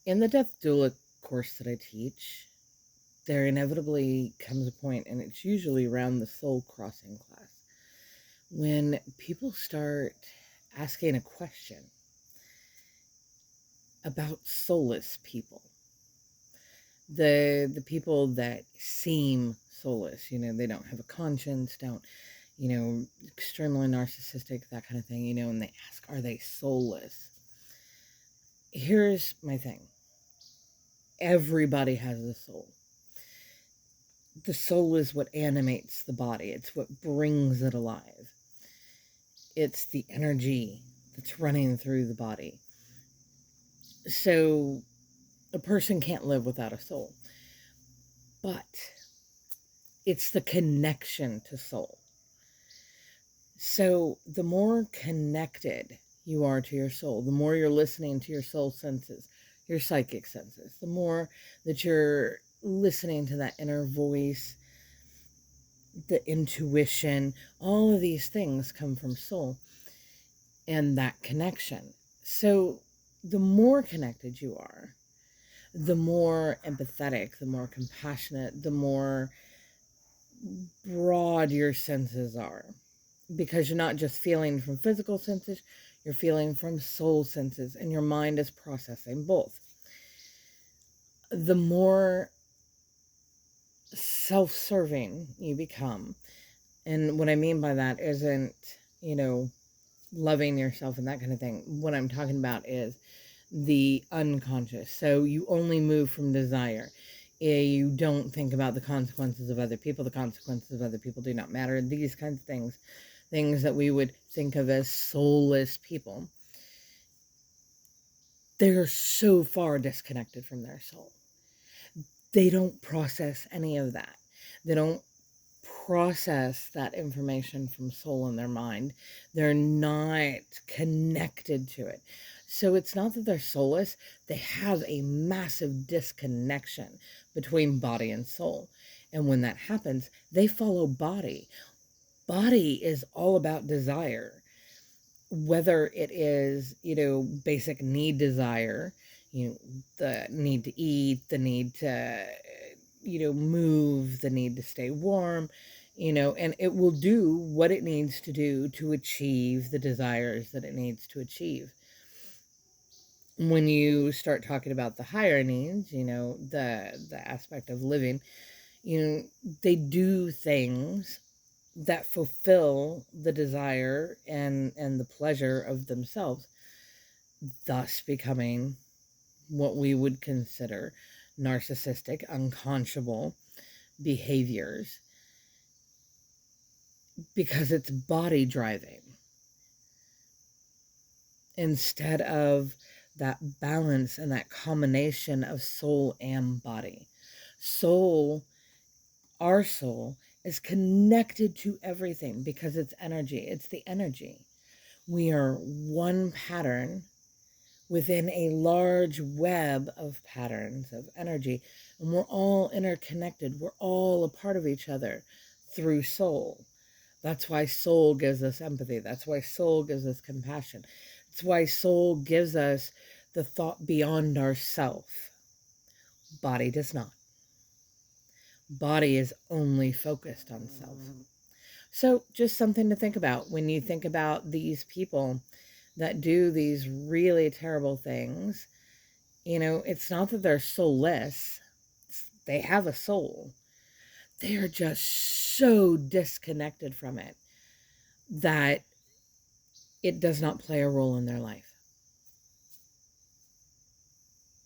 In the Death Doula course that I teach, there inevitably comes a point, and it's usually around the soul crossing class, when people start asking a question about soulless people. The people that seem soulless, they don't have a conscience, don't, extremely narcissistic, that kind of thing, and they ask, are they soulless? Here's my thing. Everybody has a soul. The soul is what animates the body. It's what brings it alive. It's the energy that's running through the body. So a person can't live without a soul. But it's the connection to soul. So the more connected you are to your soul, the more you're listening to your soul senses, your psychic senses, the more that you're listening to that inner voice, the intuition, all of these things come from soul and that connection. So the more connected you are, the more empathetic, the more compassionate, the more broad your senses are. Because you're not just feeling from physical senses, you're feeling from soul senses, and your mind is processing both. The more self-serving you become, and what I mean by that isn't, loving yourself and that kind of thing. What I'm talking about is the unconscious. So you only move from desire. You don't think about the consequences of other people. The consequences of other people do not matter. These kinds of things that we would think of as soulless people, they're so far disconnected from their soul. They don't process any of that. They don't process that information from soul in their mind. They're not connected to it. So it's not that they're soulless, they have a massive disconnection between body and soul. And when that happens, they follow body. Body is all about desire, whether it is, basic need desire, the need to eat, the need to, move, the need to stay warm, and it will do what it needs to do to achieve the desires that it needs to achieve. When you start talking about the higher needs, the aspect of living, they do things that fulfill the desire and the pleasure of themselves, thus becoming what we would consider narcissistic, unconscionable behaviors, because it's body driving instead of that balance and that combination of soul and body. Soul, our soul, is connected to everything because it's energy. It's the energy. We are one pattern within a large web of patterns of energy, and we're all interconnected. We're all a part of each other through soul. That's why soul gives us empathy. That's why soul gives us compassion. It's why soul gives us the thought beyond ourself. Body does not. Body is only focused on self. So just something to think about when you think about these people that do these really terrible things. It's not that they're soulless. They have a soul. They are just so disconnected from it that it does not play a role in their life.